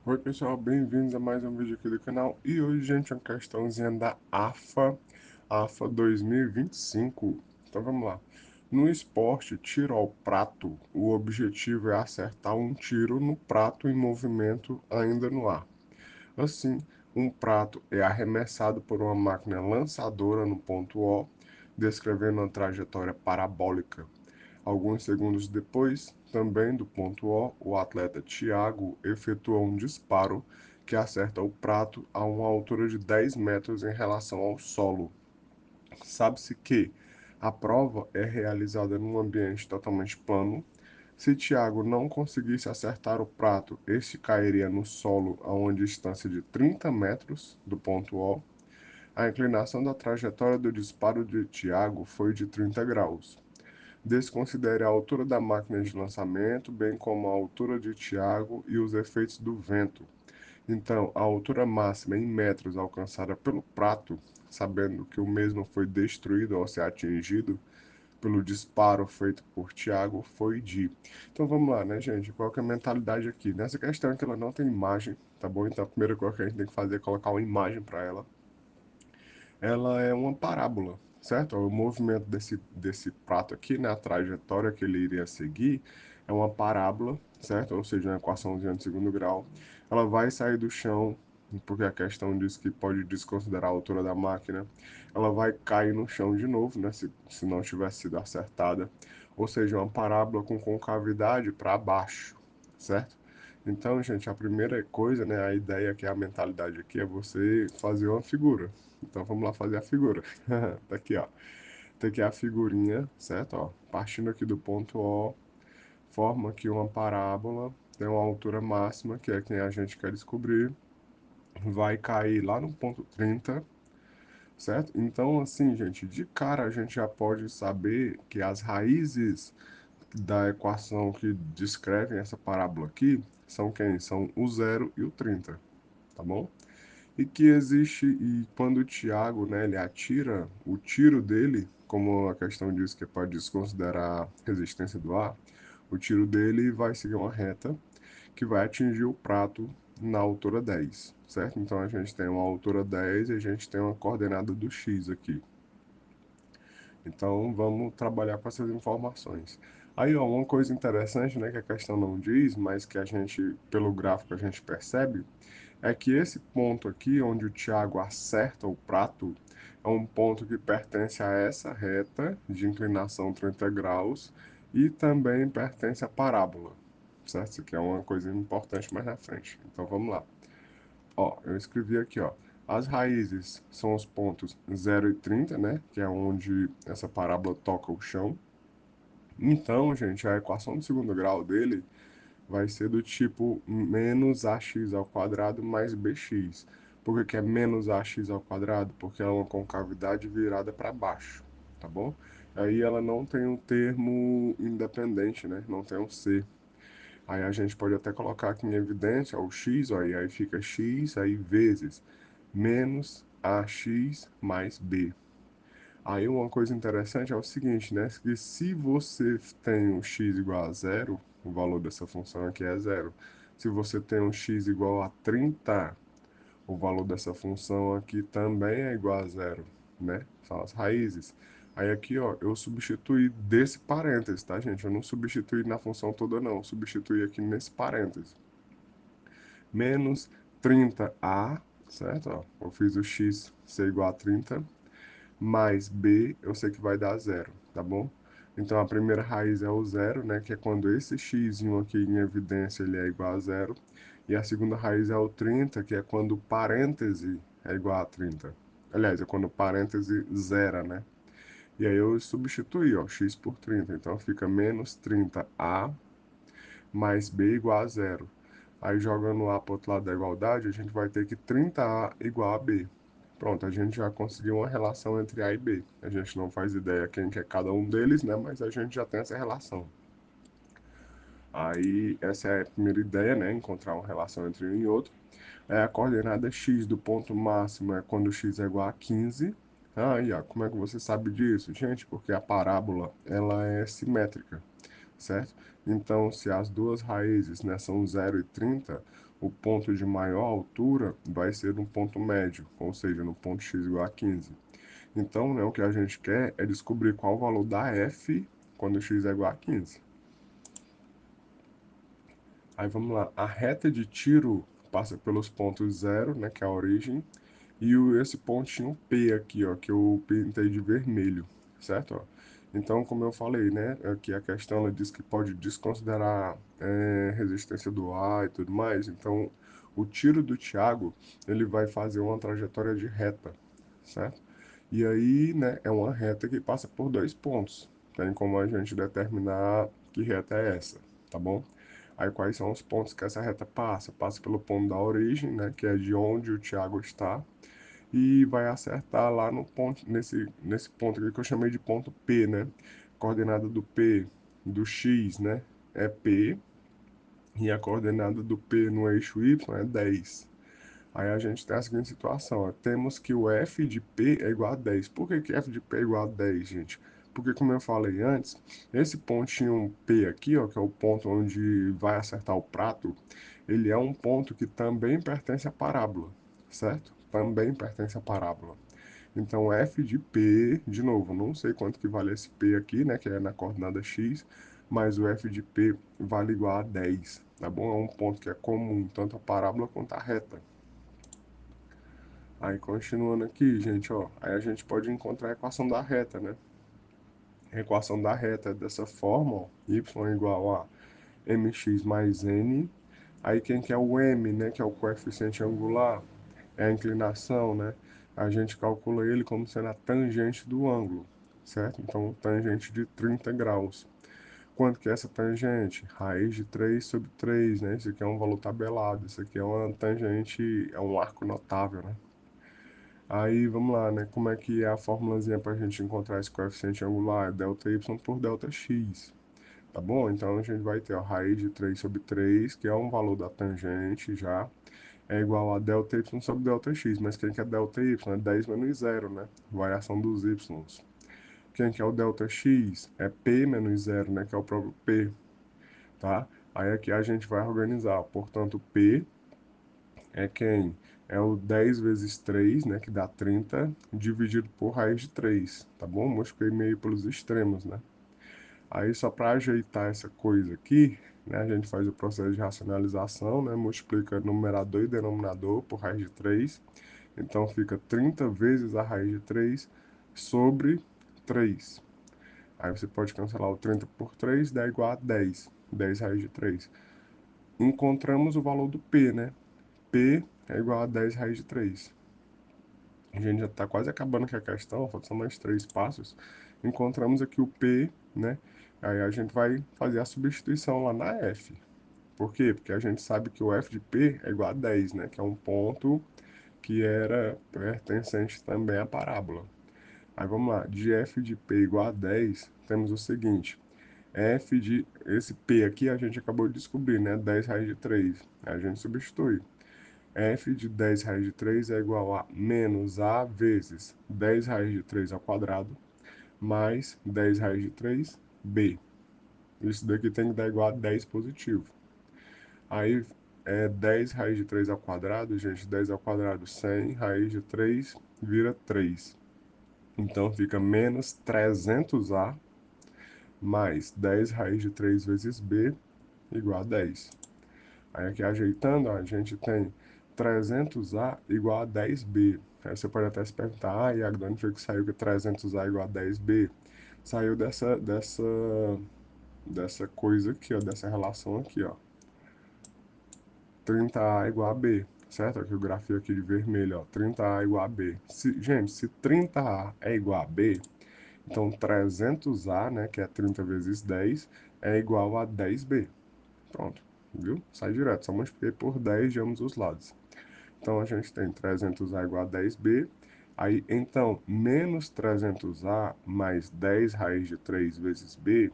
Oi pessoal, bem-vindos a mais um vídeo aqui do canal. E hoje, gente, uma questãozinha da AFA 2025. Então vamos lá. No esporte tiro ao prato, o objetivo é acertar um tiro no prato em movimento ainda no ar. Assim, um prato é arremessado por uma máquina lançadora no ponto O, descrevendo uma trajetória parabólica. Alguns segundos depois, também do ponto O, o atleta Thiago efetua um disparo que acerta o prato a uma altura de 10 metros em relação ao solo. Sabe-se que a prova é realizada num ambiente totalmente plano. Se Thiago não conseguisse acertar o prato, este cairia no solo a uma distância de 30 metros do ponto O. A inclinação da trajetória do disparo de Thiago foi de 30 graus. Desconsidere a altura da máquina de lançamento, bem como a altura de Thiago e os efeitos do vento. Então, a altura máxima em metros alcançada pelo prato, sabendo que o mesmo foi destruído ao ser atingido pelo disparo feito por Thiago, foi de. Então vamos lá, né, gente? Qual que é a mentalidade aqui? Nessa questão que ela não tem imagem, tá bom? Então a primeira coisa que a gente tem que fazer é colocar uma imagem para ela. Ela é uma parábola, certo? O movimento desse prato aqui, né, a trajetória que ele iria seguir, é uma parábola, certo? Ou seja, uma equaçãozinha de segundo grau. Ela vai sair do chão, porque a questão diz que pode desconsiderar a altura da máquina. Ela vai cair no chão de novo, né, se não tivesse sido acertada. Ou seja, uma parábola com concavidade para baixo, certo? Então, gente, a primeira coisa, né, a ideia que é a mentalidade aqui é você fazer uma figura. Então vamos lá fazer a figura. Tá aqui, ó. Tá aqui a figurinha, certo? Ó, partindo aqui do ponto O, forma aqui uma parábola, tem uma altura máxima, que é quem a gente quer descobrir, vai cair lá no ponto 30, certo? Então, assim, gente, de cara a gente já pode saber que as raízes da equação que descrevem essa parábola aqui são quem? São o 0 e o 30, tá bom? E que existe, e quando o Thiago, né, ele atira o tiro dele, como a questão diz que pode desconsiderar a resistência do ar, o tiro dele vai seguir uma reta que vai atingir o prato na altura 10, certo? Então a gente tem uma altura 10 e a gente tem uma coordenada do x aqui. Então vamos trabalhar com essas informações. Aí, ó, uma coisa interessante, né, que a questão não diz, mas que a gente, pelo gráfico, a gente percebe, é que esse ponto aqui, onde o Thiago acerta o prato, é um ponto que pertence a essa reta de inclinação 30 graus e também pertence à parábola, certo? Isso aqui é uma coisa importante mais na frente. Então vamos lá. Ó, eu escrevi aqui, ó. As raízes são os pontos 0 e 30, né? Que é onde essa parábola toca o chão. Então, gente, a equação do segundo grau dele vai ser do tipo menos ax ao quadrado mais bx. Por que é menos ax ao quadrado? Porque é uma concavidade virada para baixo, tá bom? Aí ela não tem um termo independente, né? Não tem um c. Aí a gente pode até colocar aqui em evidência o x, ó, e aí fica x, aí vezes menos ax mais b. Aí uma coisa interessante é o seguinte, né? Que se você tem um x igual a zero, o valor dessa função aqui é zero. Se você tem um x igual a 30, o valor dessa função aqui também é igual a zero, né? São as raízes. Aí aqui, ó, eu substituí desse parênteses, tá, gente? Eu não substituí na função toda, não. Eu substituí aqui nesse parênteses. Menos 30a, certo? Ó, eu fiz o x ser igual a 30 mais b, eu sei que vai dar zero, tá bom? Então a primeira raiz é o zero, né? Que é quando esse x aqui em evidência ele é igual a zero. E a segunda raiz é o 30, que é quando o parêntese é igual a 30. Aliás, é quando o parêntese zera, né? E aí eu substituí, ó, x por 30. Então fica menos 30a mais b igual a zero. Aí jogando A para o outro lado da igualdade, a gente vai ter que 30A igual a B. Pronto, a gente já conseguiu uma relação entre A e B. A gente não faz ideia quem que é cada um deles, né? Mas a gente já tem essa relação. Aí, essa é a primeira ideia, né? Encontrar uma relação entre um e outro. É a coordenada x do ponto máximo é quando x é igual a 15. Ah, e ó, como é que você sabe disso? Gente, porque a parábola, ela é simétrica. certo? Então, se as duas raízes, né, são 0 e 30, o ponto de maior altura vai ser no ponto médio, ou seja, no ponto x igual a 15. Então, né, o que a gente quer é descobrir qual o valor da f quando x é igual a 15. Aí vamos lá, a reta de tiro passa pelos pontos 0, né, que é a origem, e esse pontinho P aqui, ó, que eu pintei de vermelho, certo? Ó. Então, como eu falei, né, aqui a questão ela diz que pode desconsiderar resistência do ar e tudo mais. Então, o tiro do Thiago, ele vai fazer uma trajetória de reta, certo? E aí, né, é uma reta que passa por dois pontos. Tem como a gente determinar que reta é essa, tá bom? Aí quais são os pontos que essa reta passa? Passa pelo ponto da origem, né, que é de onde o Thiago está, e vai acertar lá no ponto, nesse ponto aqui que eu chamei de ponto P, né? Coordenada do P, do X, né, é P, e a coordenada do P no eixo Y é 10. Aí a gente tem a seguinte situação, ó, temos que o f de P é igual a 10. Por que f de P é igual a 10, gente? Porque, como eu falei antes, esse pontinho P aqui, ó, que é o ponto onde vai acertar o prato, ele é um ponto que também pertence à parábola, certo? Também pertence à parábola. Então, f de P, de novo, não sei quanto que vale esse P aqui, né, que é na coordenada x, mas o f de P vale igual a 10, tá bom? É um ponto que é comum tanto à parábola quanto à reta. Aí, continuando aqui, gente, ó, aí a gente pode encontrar a equação da reta, né? A equação da reta é dessa forma, ó, y igual a mx mais n. Aí, quem que é o m, né, que é o coeficiente angular, é a inclinação, né? A gente calcula ele como sendo a tangente do ângulo, certo? Então, tangente de 30 graus. Quanto que é essa tangente? Raiz de 3 sobre 3, né? Isso aqui é um valor tabelado, isso aqui é uma tangente, é um arco notável, né? Aí vamos lá, né? Como é que é a formulazinha para a gente encontrar esse coeficiente angular? É delta y por delta x, tá bom? Então a gente vai ter a raiz de 3 sobre 3, que é um valor da tangente já, é igual a delta y sobre delta x. Mas quem que é delta y? É 10 menos zero, né? Variação dos y. Quem que é o delta x? É p menos zero, né? Que é o próprio p, tá? Aí aqui a gente vai organizar, portanto, p é quem? É o 10 vezes 3, né, que dá 30, dividido por raiz de 3, tá bom? Multipliquei meio pelos extremos, né? Aí, só para ajeitar essa coisa aqui, né, a gente faz o processo de racionalização, né? Multiplica numerador e denominador por raiz de 3. Então, fica 30 vezes a raiz de 3 sobre 3. Aí você pode cancelar o 30 por 3, dá igual a 10. 10 raiz de 3. Encontramos o valor do P, né? P é igual a 10 raiz de 3. A gente já está quase acabando aqui a questão, faltam mais três passos. Encontramos aqui o P, né? Aí a gente vai fazer a substituição lá na F. Por quê? Porque a gente sabe que o F de P é igual a 10, né? Que é um ponto que era pertencente também à parábola. Aí vamos lá, de F de P igual a 10, temos o seguinte. F de, esse P aqui a gente acabou de descobrir, né? 10 raiz de 3. Aí a gente substitui. F de 10 raiz de 3 é igual a menos A vezes 10 raiz de 3 ao quadrado, mais 10 raiz de 3, B. Isso daqui tem que dar igual a 10 positivo. Aí, 10 raiz de 3 ao quadrado, gente, 10 ao quadrado, 100, raiz de 3 vira 3. Então, fica menos 300A mais 10 raiz de 3 vezes B igual a 10. Aí aqui ajeitando, ó, a gente tem 300A igual a 10B. Aí você pode até se perguntar, Iago, de onde foi que saiu que 300A igual a 10B? Saiu dessa coisa aqui, ó, dessa relação aqui, ó. 30A igual a B, certo? Aqui o grafio aqui de vermelho, ó, 30A igual a B. Gente, se 30A é igual a B, então 300A, né, que é 30 vezes 10, é igual a 10B. Pronto, viu? Sai direto, só multipliquei por 10 de ambos os lados. Então, a gente tem 300A igual a 10B. Aí, então, menos 300A mais 10 raiz de 3 vezes B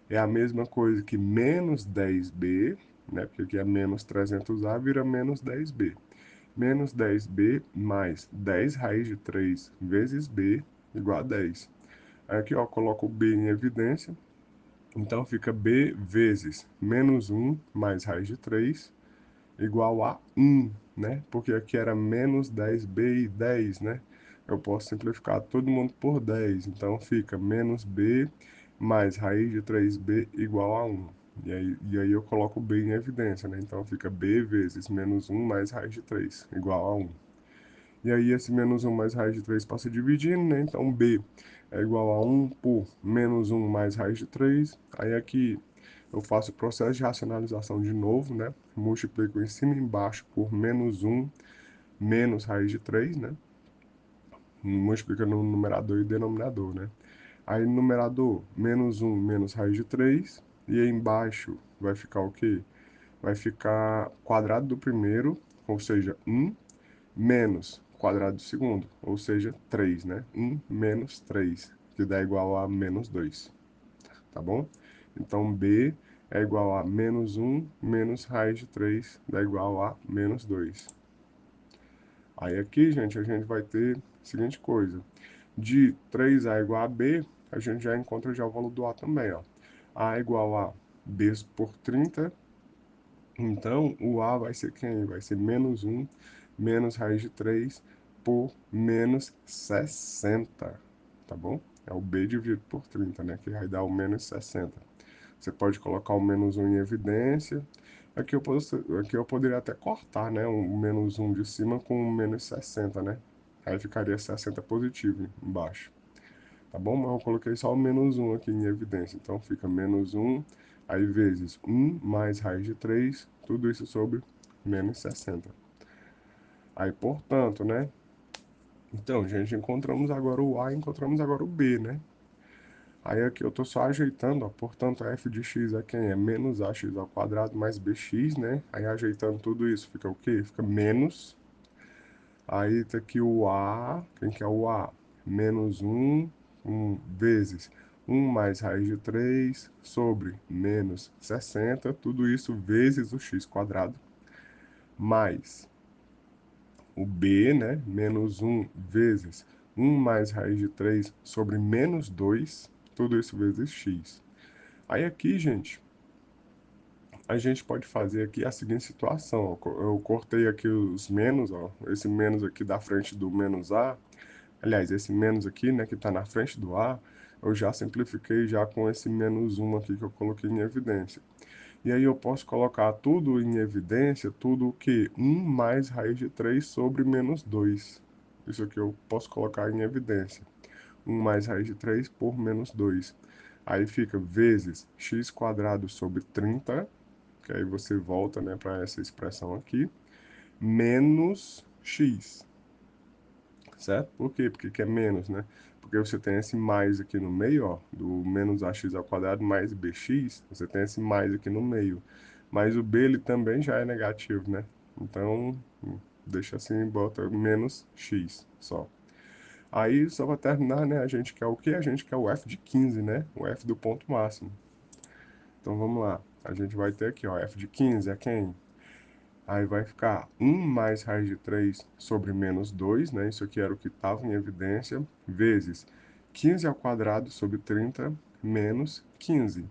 é a mesma coisa que menos 10B, né? Porque aqui é menos 300A vira menos 10B. Menos 10B mais 10 raiz de 3 vezes B igual a 10. Aí aqui, ó, coloco o B em evidência. Então fica b vezes menos um mais raiz de 3 igual a um, né? Porque aqui era menos 10b e 10, né? Eu posso simplificar todo mundo por 10. Então fica menos b mais raiz de 3b igual a um. E aí eu coloco b em evidência, né? Então fica b vezes menos um mais raiz de 3 igual a um. E aí esse menos um mais raiz de 3 passa dividindo, né? Então b é igual a um por menos um mais raiz de 3. Aí aqui eu faço o processo de racionalização de novo, né? Multiplico em cima e embaixo por menos um menos raiz de 3, né? Multiplica no numerador e denominador, né? Aí no numerador, menos um menos raiz de 3. E aí embaixo vai ficar o quê? Vai ficar quadrado do primeiro, ou seja, um menos quadrado do segundo, ou seja, 3, né? Um menos 3, que dá igual a menos 2, tá bom? Então, b é igual a menos um menos raiz de 3, dá igual a menos 2. Aí aqui, gente, a gente vai ter a seguinte coisa. De 3a igual a b, a gente já encontra já o valor do a também, ó. A igual a b por 30. Então, o A vai ser quem? Vai ser menos um menos raiz de 3 por menos 60, tá bom? É o B dividido por 30, né? Que vai dar o menos 60. Você pode colocar o menos um em evidência. Aqui eu poderia até cortar, né? O menos um de cima com o menos 60, né? Aí ficaria 60 positivo embaixo. Tá bom? Mas eu coloquei só o menos um aqui em evidência. Então fica menos um, aí vezes um mais raiz de 3, tudo isso sobre menos 60. Aí, portanto, né? Então, gente, encontramos agora o A, encontramos agora o B, né? Aí aqui eu tô só ajeitando, ó. Portanto, f de x é quem? É menos ax ao quadrado mais bx, né? Aí ajeitando tudo isso, fica o quê? Fica menos. Aí tá aqui o A, quem que é o A? Menos um vezes um mais raiz de 3 sobre menos 60, tudo isso vezes o x quadrado, mais o B, né? Menos um vezes um mais raiz de 3 sobre menos 2, tudo isso vezes x. Aí aqui, gente, a gente pode fazer aqui a seguinte situação. Eu cortei aqui os menos, ó, esse menos aqui da frente do menos a. Aliás, esse menos aqui, né, que está na frente do A, eu já simplifiquei já com esse menos um aqui que eu coloquei em evidência. E aí eu posso colocar tudo em evidência, tudo o que? Um mais raiz de 3 sobre menos 2. Isso aqui eu posso colocar em evidência. Um mais raiz de 3 por menos 2. Aí fica vezes x quadrado sobre 30, que aí você volta, né, para essa expressão aqui, menos x. Certo? Por quê? Porque que é menos, né? Porque você tem esse mais aqui no meio, ó, do menos ax ao quadrado mais bx, você tem esse mais aqui no meio. Mas o b, ele também já é negativo, né? Então, deixa assim, bota menos x só. Aí, só para terminar, né, a gente quer o quê? A gente quer o f de 15, né? O f do ponto máximo. Então, vamos lá. A gente vai ter aqui, ó, f de 15 é quem? Aí vai ficar 1 mais raiz de 3 sobre menos 2, né? Isso aqui era o que estava em evidência, vezes 15 ao quadrado sobre 30 menos 15.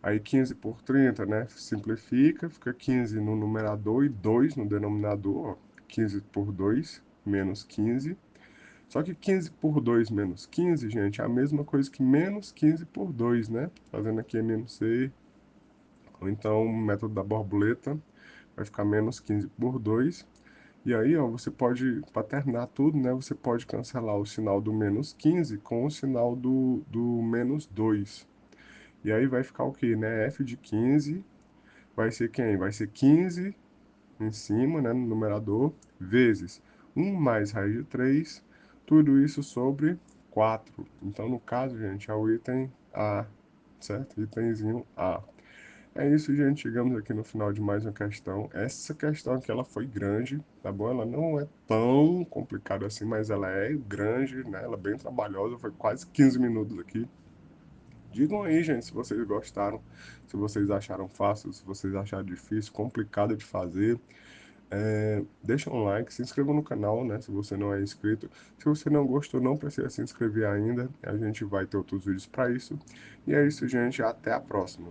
Aí 15 por 30, né? Simplifica, fica 15 no numerador e 2 no denominador. Ó. 15 por 2 menos 15. Só que 15 por 2 menos 15, gente, é a mesma coisa que menos 15 por 2, né? Fazendo aqui MMC, ou então o método da borboleta, vai ficar menos 15 por 2. E aí, ó, você pode, para terminar tudo, né, você pode cancelar o sinal do menos 15 com o sinal do menos 2. E aí vai ficar o quê, né? F de 15 vai ser quem? Vai ser 15 em cima, né, no numerador, vezes 1 mais raiz de 3, tudo isso sobre 4. Então, no caso, gente, é o item A, certo? Itemzinho A. É isso, gente. Chegamos aqui no final de mais uma questão. Essa questão aqui, ela foi grande, tá bom? Ela não é tão complicada assim, mas ela é grande, né? Ela é bem trabalhosa. Foi quase 15 minutos aqui. Digam aí, gente, se vocês gostaram, se vocês acharam fácil, se vocês acharam difícil, complicado de fazer. Deixa um like, se inscreva no canal, né? Se você não é inscrito. Se você não gostou, não precisa se inscrever ainda. A gente vai ter outros vídeos para isso. E é isso, gente. Até a próxima.